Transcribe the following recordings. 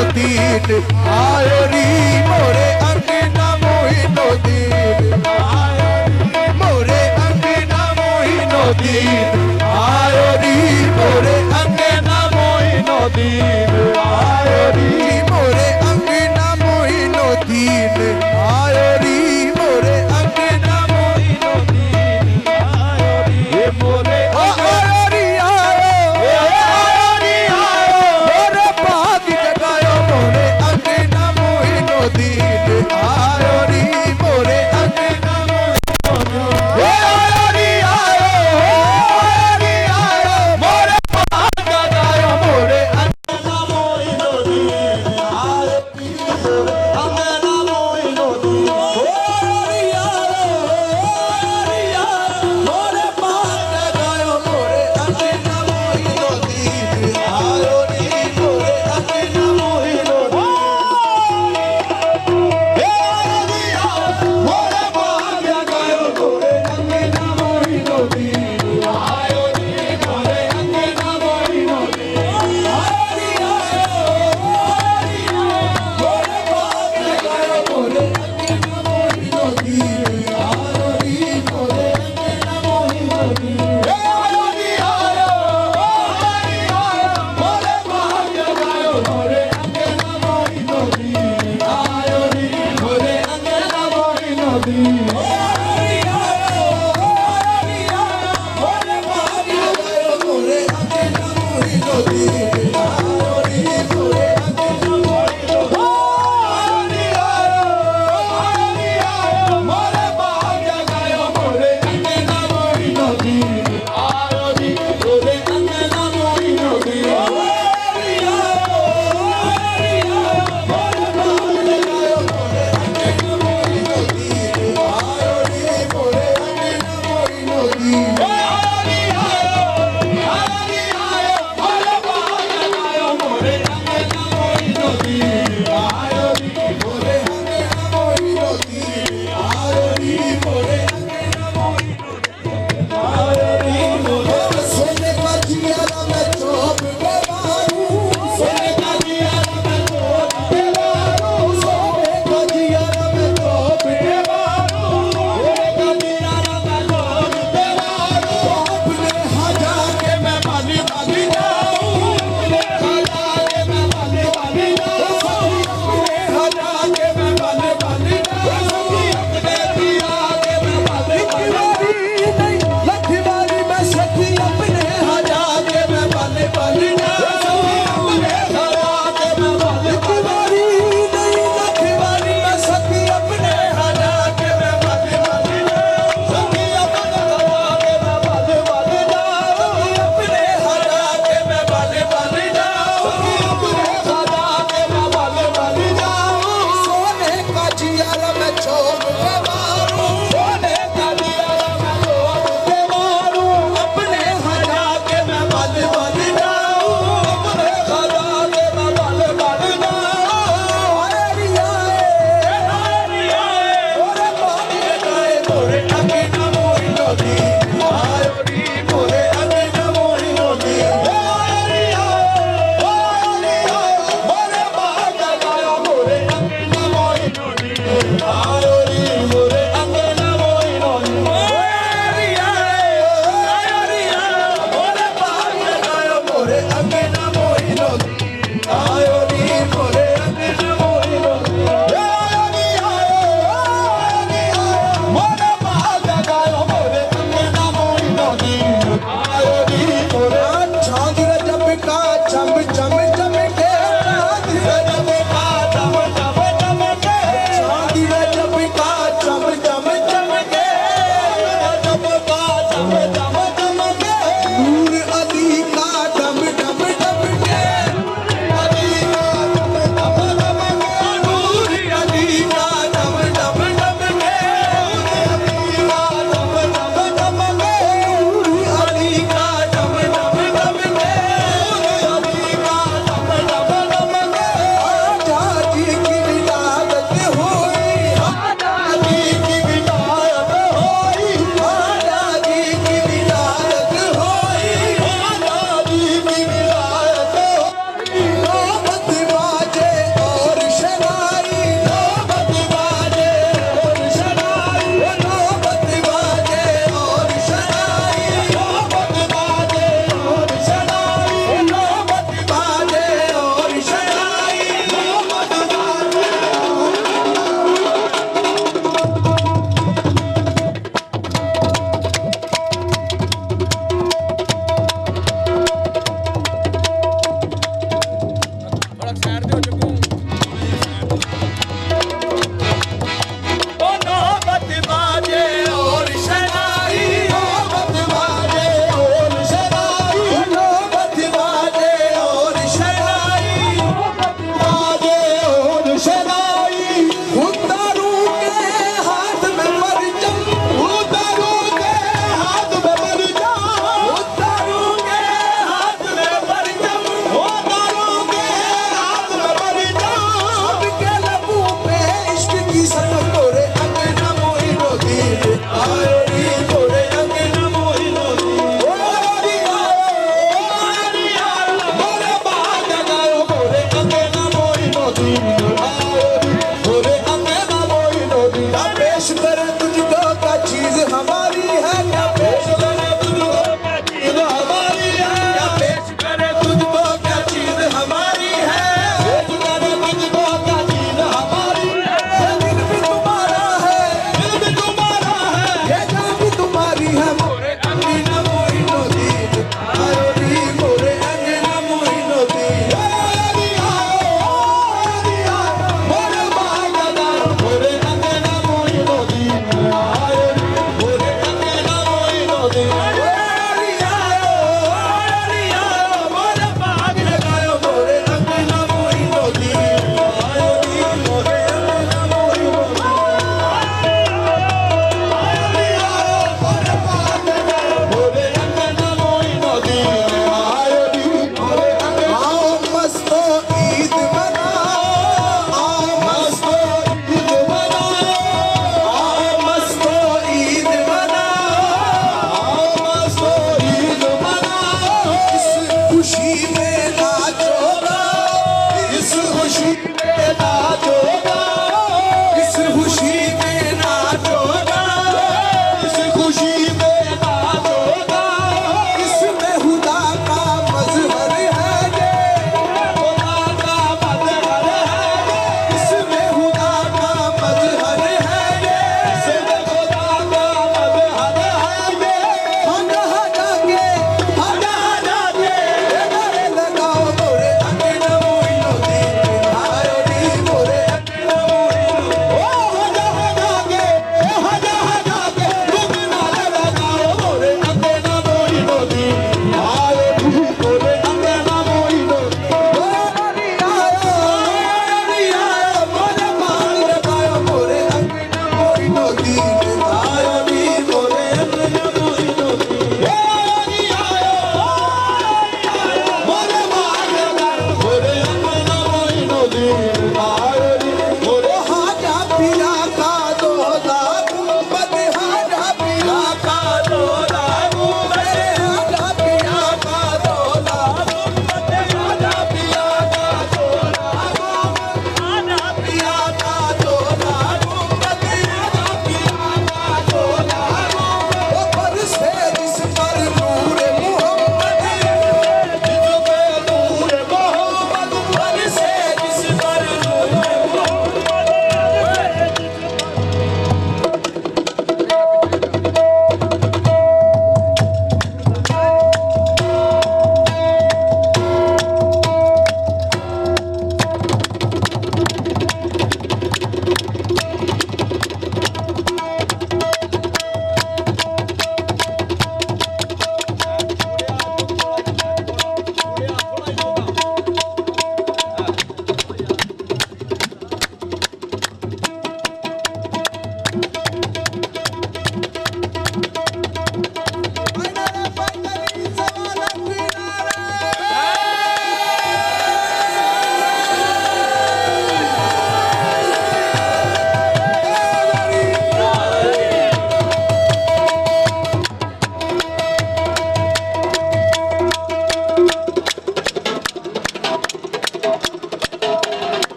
मोहिनुद्दीन आयो री मोरे अंगना मोहिनुद्दीन आयो री मोरे अंगना मोहिनुद्दीन आयो री मोरे अंगना मोहिनुद्दीन आयो री मोरे अंगना मोहिनुद्दीन आयो री मोरे अंगना मोहिनुद्दीन आयो री मोरे अंगना मोइनुद्दीन आयो री मोरे अंगना मोइनुद्दीन मोरे बागदार मोरे अंगना मोइनुद्दीन आयो री मोरे अंगना मोइनुद्दीन मोरे बाग लगायो मोरे अंगना मोइनुद्दीन आयो री मोरे अंगना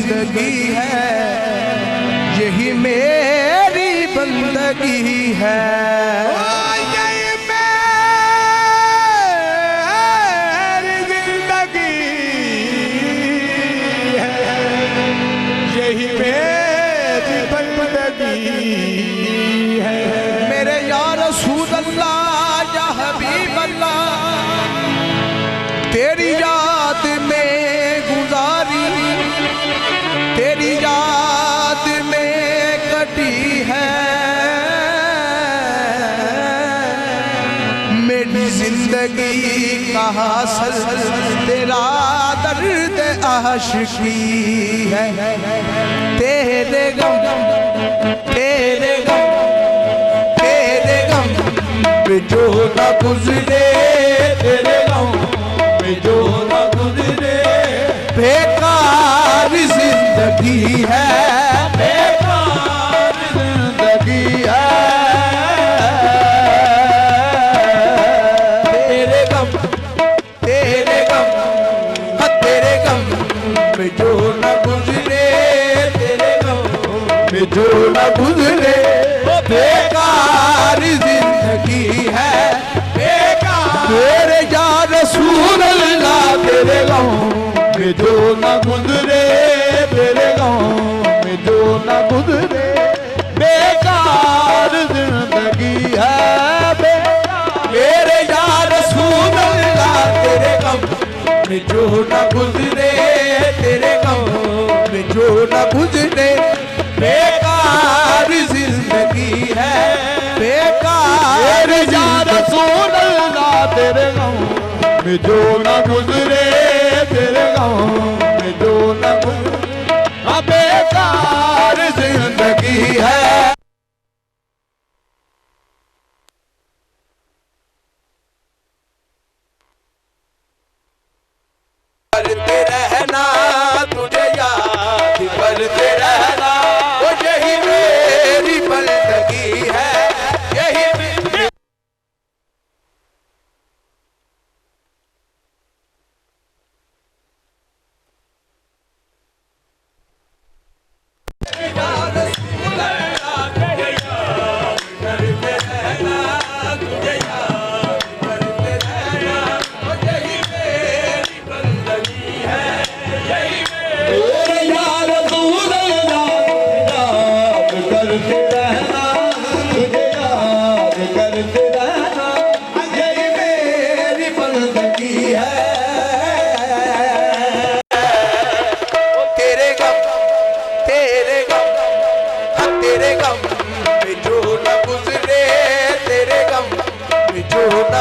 जिंदगी है, यही मेरी बंदगी है। यही मेरी जिंदगी है, यही मेरी बंदगी है। मेरे या रसूल अल्लाह या हबीब अल्लाह, तेरी याद में गुजारी, तेरी याद में कटी है मेरी जिंदगी का हासिल, तेरा दर्द आशिकी है। तेरे गम तेरे गम तेरे गम पे जो न गुजरे, तेरे गाँव में जो न गुजरे, बेकार जिंदगी है, बेकार जिंदगी है। तेरे गम तेरे गम हाँ तेरे गम पे जो न गुजरे, तेरे गम पे जो न गुजरे, बेकार जिंदगी है, बेकार तेरे या रसूल अल्लाह, तेरे गम में जो न गुजरे, तेरे गाँव में जो न गुजरे, बेकार जिंदगी है। मेरे या रसूल अल्लाह, तेरे गम में जो न गुजरे, तेरे गम में जो न गुजरे, बेकार जिंदगी है, बेकार तेरे या रसूल अल्लाह, तेरे गाँव में जो न गुजरे, तेरे गाँव में जो न गुजरे, बेकार जिंदगी है। करते रहना, तुझे याद करते रहना, वो यही मेरी बंदगी है, यही मेरी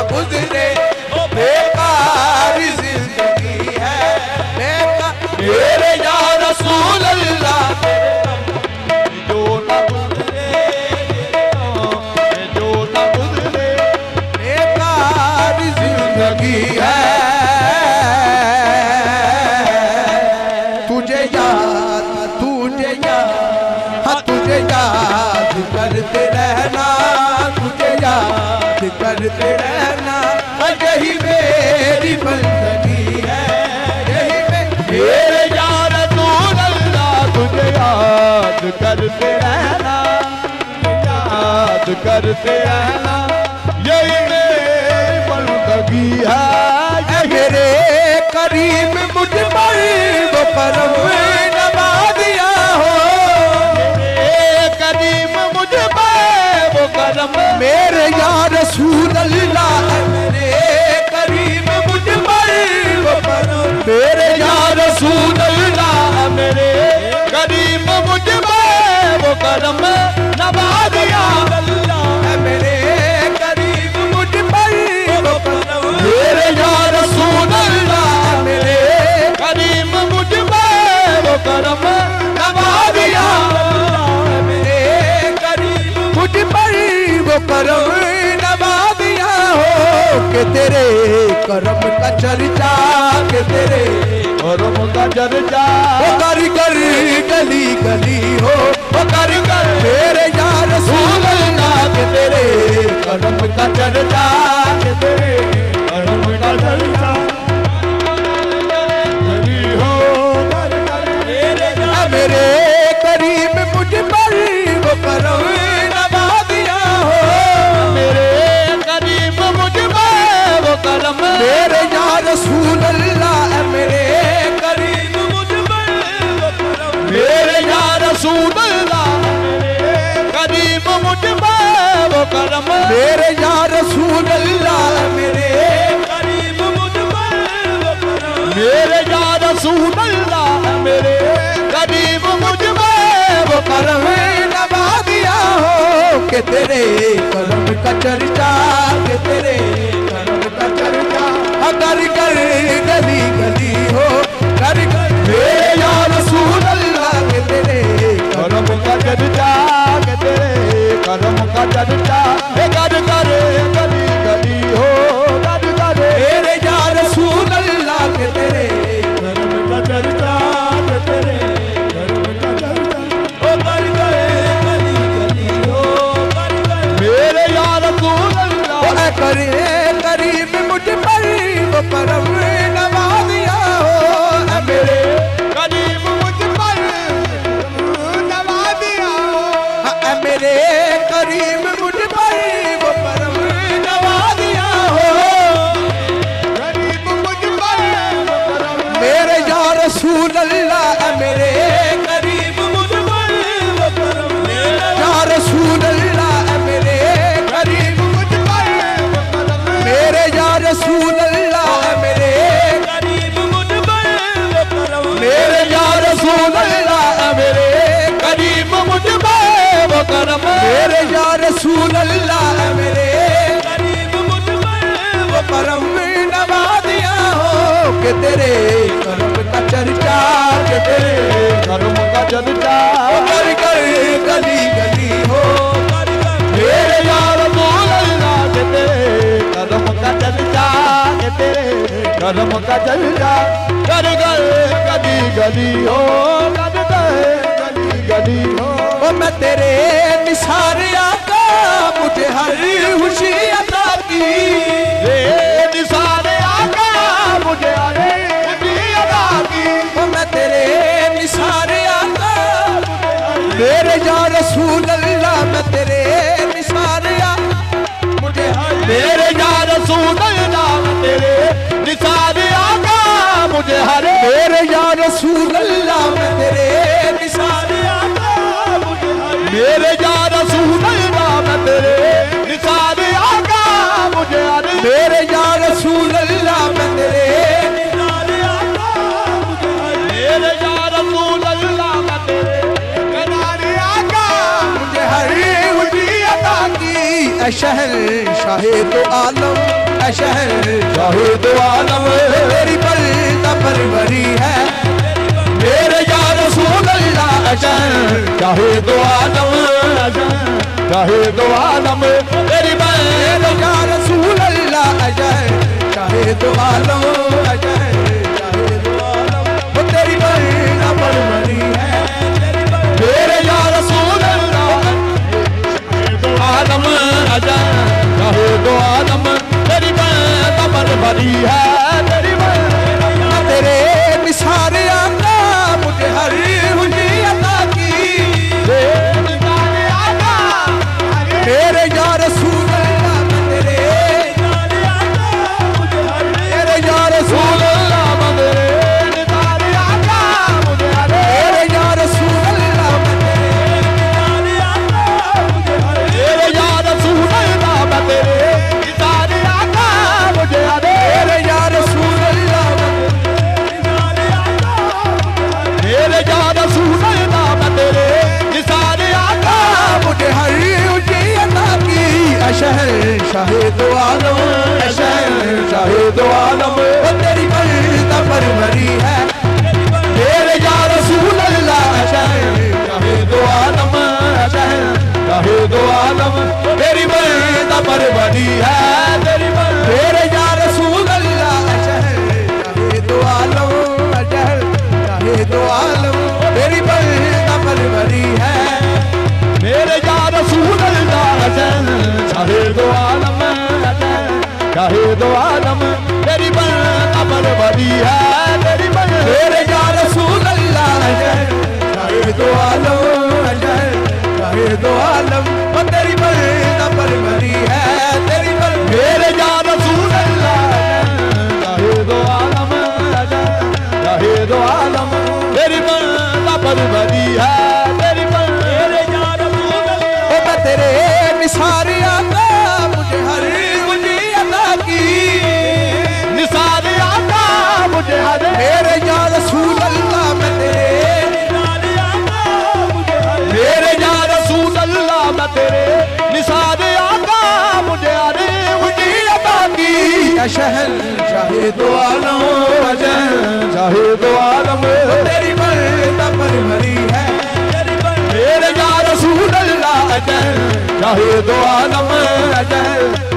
गुजरे, बेकार जिंदगी है, बेकार मेरे या रसूल अल्लाह, जो न गुजरे, जो न गुजरे, बेकार जिंदगी है। तुझे याद हाँ तुझे याद करते रहना, तुझे याद करते रहना, यही मेरी बंदगी है, यही मेरे या रसूल अल्लाह, तुझे याद करते रहना, याद करते रहना, यही मेरी बंदगी है। मेरे करीम मुझ पर वो करम नवाज़िया हो, करीम मुझ पे वो करम, मेरे या रसूल अल्लाह, मेरे करीम मुझ पर वो करम, मेरे या रसूल अल्लाह, मेरे करीम मुझ पे वो करम नवाज़िया अल्लाह, मेरे करीम मुझ पर वो करम, मेरे या रसूल अल्लाह, मेरे करीम मुझ पे वो करम नवाज़िया मेरे करीम मुझ पर वो करम नवाज़िया हो, के तेरे करम का चर्चा, के तेरे करम का चर्चा, वो कर गली गली हो, वो कर मेरे या रसूल अल्लाह, के तेरे करम का चर्चा, के तेरे करम का चर्चा, रसूल अल्लाह मेरे करीब मुझ पर वो करम मेरे या रसूल अल्लाह मेरे करीब मुझ में वो करम नवा दिया हो कि तेरे करम का चर्चा कि तेरे करम का चर्चा अगर कर गली गली हो कर कर मेरे या रसूल अल्लाह के तेरे करम का चर्चा के तेरे करम का चर्चा कर कर गली गली हो कर कर मेरे या रसूल अल्लाह के तेरे करम का चर्चा के तेरे करम का चर्चा ओ कर कर गली गली हो कर कर मेरे या रसूल अल्लाह ओ करे करीब मुझ पर वो करम नवा दिया हो मेरे करीब मुझ पर नवा दिया मेरे करीब मुझ पर वो करम नवा दिया हो करीब मुझ पर करम मेरे या रसूल अल्लाह मेरे करीब मुझ पर वो करम या रसूल अल्लाह मेरे करीब मुझ पर करम मेरे या रसूल अल्लाह मेरे करीब मुझ पर वो करम मेरे या रसूल अल्लाह मेरे करीब मुझ में वो करम मेरे या रसूल अल्लाह मेरे करीब मुझ पर वो करम नवा दिया हो कि तेरे करम का चर्चा कि तेरे करम का चर्चा कर कर गली गली हो कर कर मेरे या रसूल अल्लाह के तेरे करम का चर्चा के तेरे करम का चर्चा कर कर गली गली हो कर कर गली गली हो ओ मैं तेरे निसार आका मुझे हर खुशी अता की रे निसार आका मुझे अरे अदा की ओ मैं तेरे निसार आका मेरे या रसूल अल्लाह मैं तेरे निसार आका मुझे हर मेरे या रसूल अल्लाह तेरे निसार आका मुझे हरे मेरे या रसूल अल्लाह मैं तेरे निसार आका मुझे हर मेरे या रसूल अल्लाह तेरे निसार आका मुझे हरे मेरे या रसूल अल्लाह मैं तेरे निसार आका मुझे हर मेरे या रसूल अल्लाह तेरे निसार आका मुझे हर खुशी अता की ऐ शहर शाहे तो आलम ऐ शहर शाहे दो आलम तेरी बल्दा परवरी है मेरे या रसूल अल्लाह चाहे दो आलम चाहे दो आलम तेरी मेरे या रसूल अल्लाह अजय चाहे तो आलम अजय चाहे तो आलम वो तेरी बल्दा परवरी है मेरे या रसूल अल्लाह दो आलम चाहे दो आलम तेरी कमर भरी है तेरी तेरे निसार आका मुझे हर खुशी अता की मेरे या रसूल अल्लाह तेरे मेरे या रसूल मेरे निसार आका मुझे हरे मेरे या रसूल अल्लाह मेरे या रसूल अल्लाह तेरे निसार आका मुझे हरे मेरे या रसूल अल्लाह मेरे या रसूल अल्लाह तेरे निसार आका मुझे हर खुशी अता की ऐ शहर शाहे दो आलम ऐ शहर शाहे दो आलम वो तेरी बल्दा परवरी है मेरे या रसूल अल्लाह चाहे दो आलम चाहे दो आलम तेरी बल्दा परवरी है तेरी मेरे या रसूल अल्लाह चाहे दो आलम चाहे दो आलम तेरी बल्दा परवरी है मेरे या रसूल अल्लाह चाहे दो आलम चाहे दो आलम तेरी बल्दा परवरी है तेरी मेरे या रसूल अल्लाह चाहे दो आलम चाहे दो आलम वो तेरी बल्दा परवरी है तेरी मेरे या रसूल अल्लाह चाहे दो आलम चाहे दो आलम तेरी बल्दा परवरी है तेरी मेरे या रसूल अल्लाह मैं तेरे निसार आका मुझे हर शाहिद आलम तेरी बंदा परवरी है मेरे या रसूल अल्लाह अजय शाहिद आलम अजय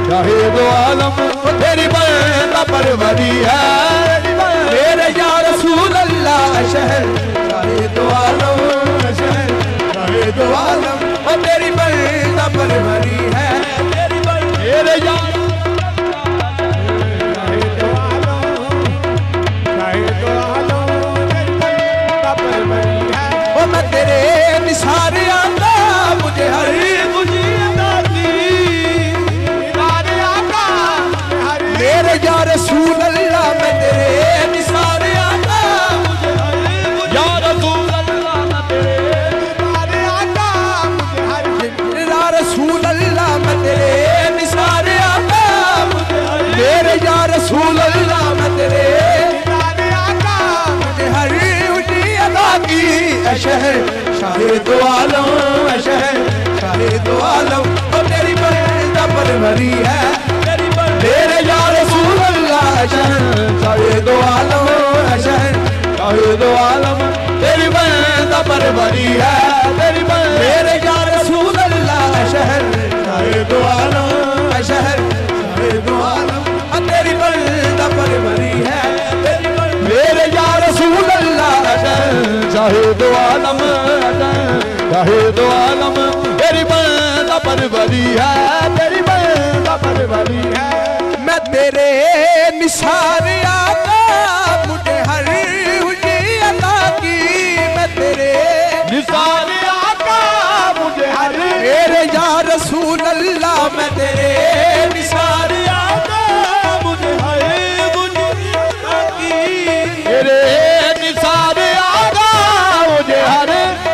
शाहिद आलम तेरी बंदा परवरी है मेरे या रसूल अल्लाह शहर शाहिद आलम शहर शाहिद आलम और तेरी बंदा परवरी है मेरे या ओ मैं तेरे निसार आका मुझे हर खुशी अता की मेरे या रसूल अल्लाह मैं तेरे निसार आका मुझे हर या रसूल अल्लाह मैं तेरे या रसूल अल्लाह मैं तेरे निसार आका मुझे हर मेरे या रसूल अल्लाह मैं तेरे हर खुशी अता की शहर शाहिद आलम शहर शाहिद आलम और तेरी बंदा परवरी है मेरे या रसूल अल्लाह शहर शाहिद आलम शहर शाहिद आलम तेरी बंदा परवरी है तेरी मेरे या रसूल अल्लाह शहर शाहिद आलम शहर शाहिद आलम और तेरी बंदा परवरी है मेरे या रसूल अल्लाह शाहिद आलम शाहिद आलम तेरी बंदा परवरी है तेरी बंदा परवरी है मैं तेरे निसार आका मुझे हर खुशी अता की मैं तेरे निसार आका मुझे हर मेरे या रसूल अल्लाह मैं तेरे निसार आका मुझे हर खुशी अता की तेरे निसार आका मुझे हर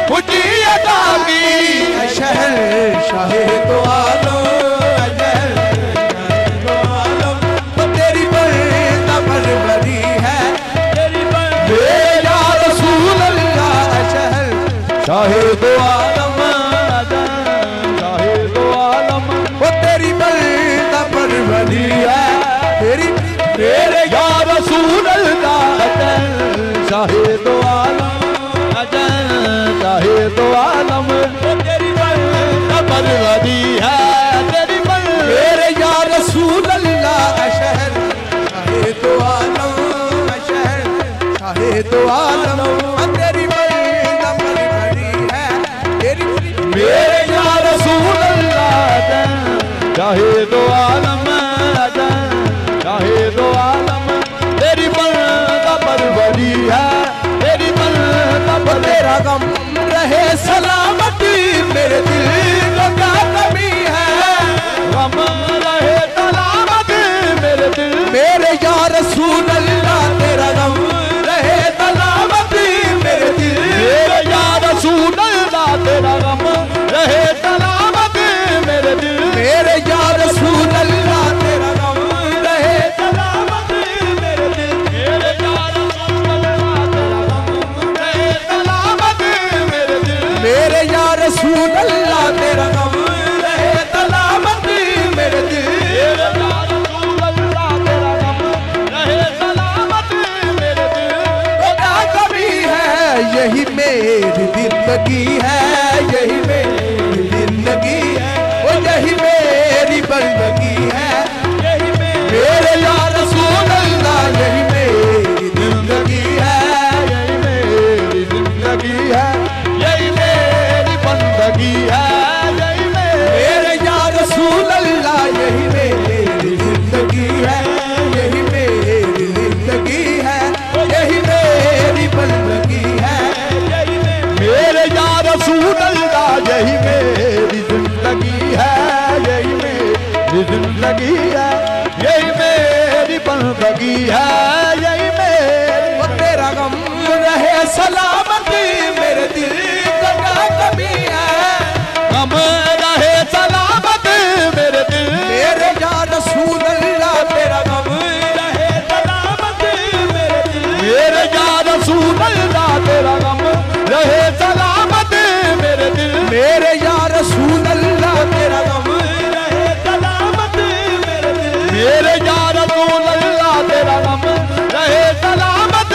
खुशी अता की शहर शाहिद आलम तेरी बंदा परवरी है या रसूल अल्लाह शहर शाहिद आलम शाहिद आलम वो तेरी बंदा परवरी है तेरी मेरे या रसूल अल्लाह शाहिद आलम शाहिद आलम तेरी बंदा परवरी है तेरी मेरे या रसूल अल्लाह शहर शाहिद आलम शहर शाहिद आलम तेरी बंदा परवरी है तेरी मेरे या रसूल अल्लाह शाहिद आलम शाहिद आलम तेरी बंदा परवरी है तेरी बंदा तेरा गम रहे सलामती मेरे दिल को क्या कमी है गम रहे सलामत मेरे दिल मेरे या रसूल अल्लाह तेरा गम रहे सलामती मेरे दिल मेरे या रसूल अल्लाह तेरा गम रहे सलामत मेरे दिल मेरे या रसूल अल्लाह तेरा गम रहे सलामत मेरे दिल मेरे या रसूल अल्लाह तेरा गम रहे सलामत मेरे दिल मेरे या रसूल अल्लाह तेरा गम रहे सलामत मेरे दिल मेरे या रसूल अल्लाह तेरा गम रहे सलामत मेरे दिल क्या कमी है यही मेरी जिंदगी है यही मेरी जिंदगी है वो यही मेरी बंदगी है यही मेरे या रसूल अल्लाह यही मेरी जिंदगी है यही मेरी जिंदगी है यही मेरी बंदगी है यही मेरे या रसूल अल्लाह यही मेरी जिंदगी है यही मेरी जिंदगी है यही मेरी बंदगी है मेरे या रसूल अल्लाह यही मेरी जिंदगी है यही मेरी जिंदगी है यही मेरी बंदगी है यही मेरी वो तेरा गम रहे सलामती मेरे दिल को क्या कमी है गम रहे सलामत मेरे दिल मेरे या रसूल अल्लाह तेरा गम रहे सलामती मेरे दिल मेरे या रसूल अल्लाह तेरा गम रहे सलामत मेरे दिल मेरे या रसूल अल्लाह तेरा गम रहे सलामत मेरे दिल मेरे या रसूल अल्लाह तेरा गम रहे सलामत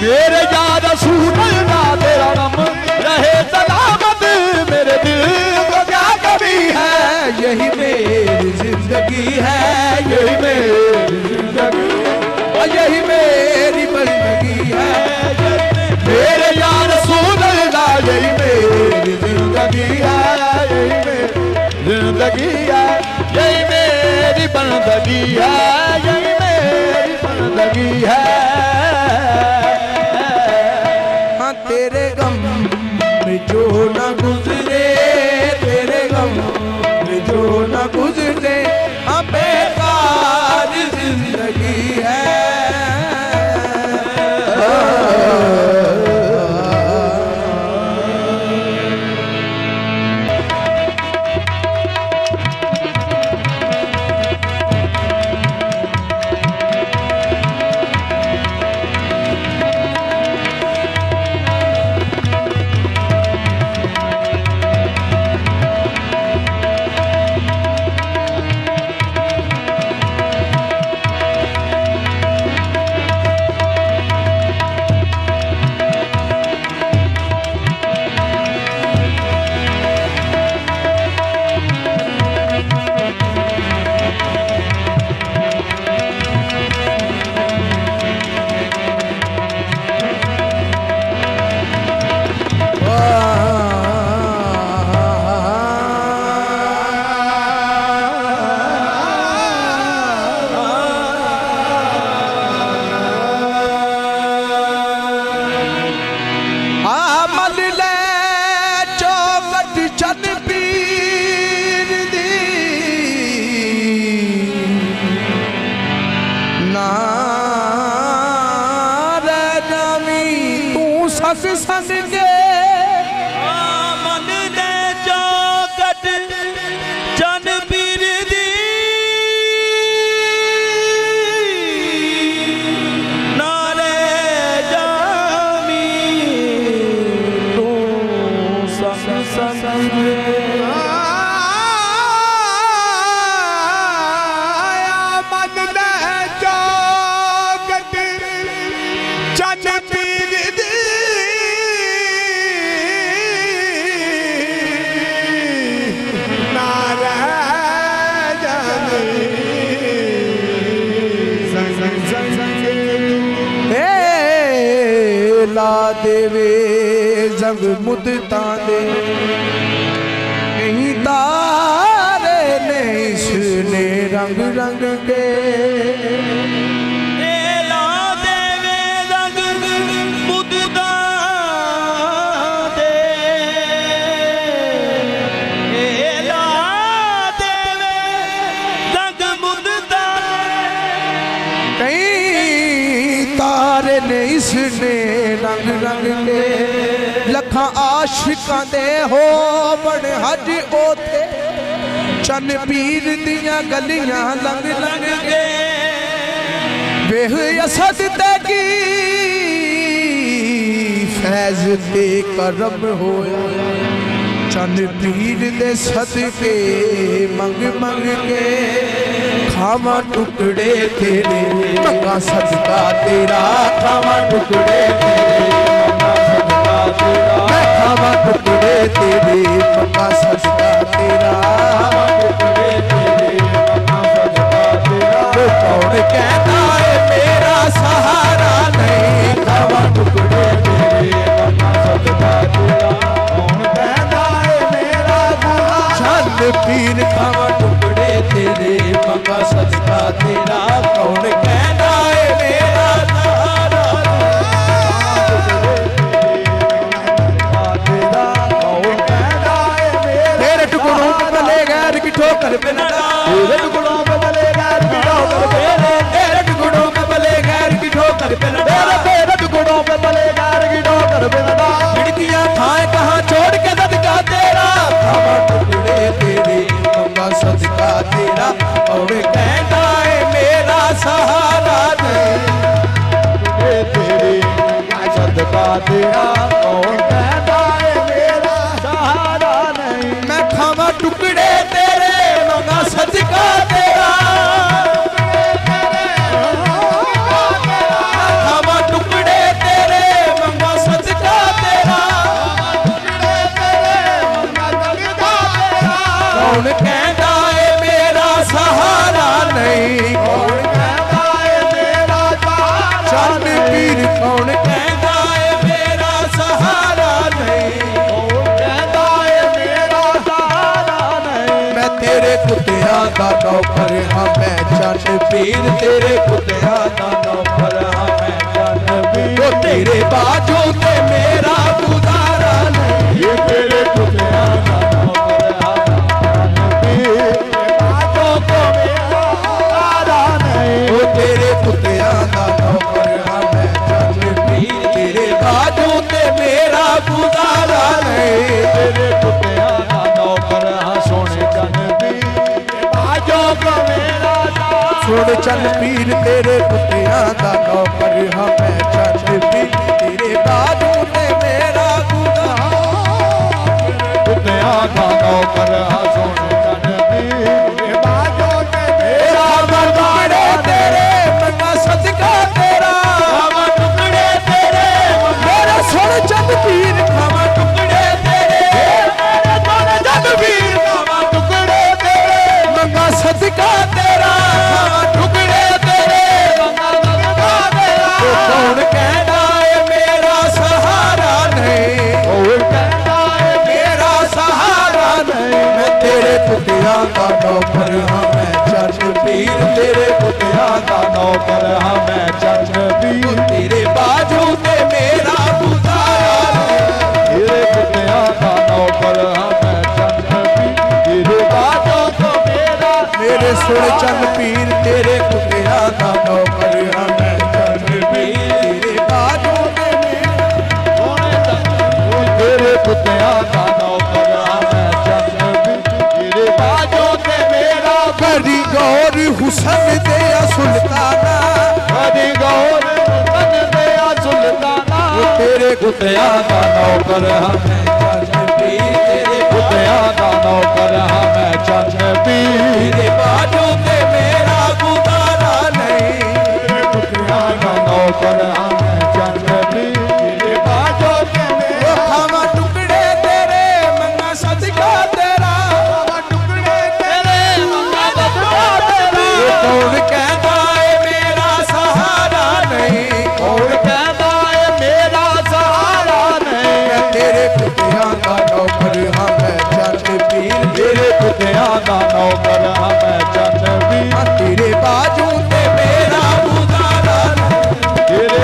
मेरे यार रसूल अल्लाह तेरा नाम रहे सलामत, मेरे दिल को क्या कमी है, यही मेरी जिंदगी है, यही मेरी जिंदगी, यही मेरी बंदगी है, मेरे यार रसूल अल्लाह यही मेरी जिंदगी है, यही मेरी जिंदगी है, यही मेरी बंदगी है, यही मेरी बंदगी है। हाँ तेरे गम में जो न गुजरे, तेरे गम में जो न गुजरे, हाँ बेकार जिंदगी है। सस के मन ने चौकट चन पीर दी, नारे जामी तू संग देवे जंग मुदता दे, कहीं तारे ने इसने रंग रंग के, ला देवे रंग मुदता दे, ला देवे रंग मुदता, कहीं तारे ने इसने रंग रंग के, लखा आशिकां दे हो बड़ हज ओथे, चन पीर दियां गलियां लंग लंग के, वेह असद ते की फैज ते करम होया, चन पीर दे सदके मंग मंग के, खावा टुकड़े तेरे मंगा सदका तेरा, खावा टुकड़े तेरे मंगा सदका तेरा, मैं खावा टुकड़े तेरे मंगा सदका तेरा, टुकड़े तेरे मंगा सदका तेरा, वो कौन कहता है मेरा सहारा नहीं, खावा टुकड़े तेरे मंगा सदका तेरा, कौन कहता है मेरा सहारा, चल पीर खावा टुकड़े तेरे मंगा सदका तेरा, कौन कहता है मेरा सहारा, तेरे टुकड़ों पे चले गैर की ठोकर पे न डाल, तेरे टुकड़ों पे चले गैर की ठोकर पे, तेरे टुकड़ों पे चले गैर की ठोकर पे न डाल, तेरे टुकड़ों पे चले गैर की ठोकर पे न डाल, खिड़कियां खाए कहाँ छोड़ के सदका तेरा, खावा टुकड़े तेरे मंगा सदका तेरा, और कहता है मेरा सहारा नहीं, तेरे मंगा सदका तेरा, कौन कहता है मेरा सहारा नहीं, मैं खावा टुकड़े तेरे मंगा सदका तेरा, खावा टुकड़े तेरे कौन कहता है मेरा सहारा नहीं, कौन कहता है मेरा सहारा चंद पीर कौन कहता है मेरा सहारा नहीं, कौन कहता है मेरा सहारा नहीं। मैं तेरे कुत्तियां दा नौकर हाँ मैं चंद पीर, तेरे कुत्तियां दा नौकर हाँ मैं चंद पीर, ओ तेरे बाजू ते मेरा गुजारा नहीं, ये तेरे कुत्तियां का नौकर बाजों को मेरा सहारा नहीं। ओ तेरे कुत्तियां दा नौकर हाँ मैं चंद पीर, तेरे बाजू ते मेरा गुजारा नहीं, तेरे कुत्तियां का नौकर हाँ सोने चन पीर, बाजों को मेरा सहारा। सुन चल पीर तेरे कुत्तियां दा नौकर हाँ मैं चंद पीर, तेरे बाजू ते मेरा गुजारा। कुत्तियां का नौकर हाँ सोने चन पीर, बाजों को मेरा टुकड़े तेरे मंगा सदका तेरा, खावा टुकड़े तेरे मेरा सुन चंद पीर खावा टुकड़े तेरे, मेरे सोने चन पीर, खावा टुकड़े तेरे मंगा सदका तेरा, खावा टुकड़े तेरे, मंगा तेरा। तो कौन कहता है मेरा सहारा नहीं, कौन कहता है मेरा सहारा नहीं, मैं तेरे कुत्तियां का नौकर हाँ मैं चंद पीर, तेरे कुत्तियां का नौकर हाँ मैं चन पीर, तेरे बाजू ते मेरा गुजारा नहीं, तेरे कुत्तियां का नौकर हाँ मैं चन पीर, तेरे बाजों को मेरा मेरे सुन चंद पीर तेरे कुत्तियां का नौकर हाँ मैं चंद पीर, तेरे बाजू ते मेरा सोने चन तेरे कुत्तियां का नौकर हाँ मैं चन पीर, तेरे बाजों के मेरा बड़ी गौर हुसन दे सुल्ताना, बड़ी गौर बन गया सुल्ताना। तेरे कुत्तियां का नौकर हाँ मैं चंद पीर, तेरे कुत्तियां का नौकर हाँ मैं चन पीर, तेरे बाजू ते मेरा गुजारा नहीं, कुत्तियां का नौकर हाँ मैं चन पीर, तेरे बाजों के ओ मेरा खावा टुकड़े तेरे मंगा सदका तेरा, टुकड़े तेरे मंगा सदका तेरा। कौन कहता है मेरा सहारा नहीं, कौन कहता है मेरा सहारा नहीं। मैं तेरे कुत्तियां का नौकर हाँ मैं चंद पीर, तेरे कुत्तियां का नौकर हाँ मैं चन पीर, तेरे बाजू ते मेरा गुजारा नहीं, तेरे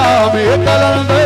नाम ये कलंदर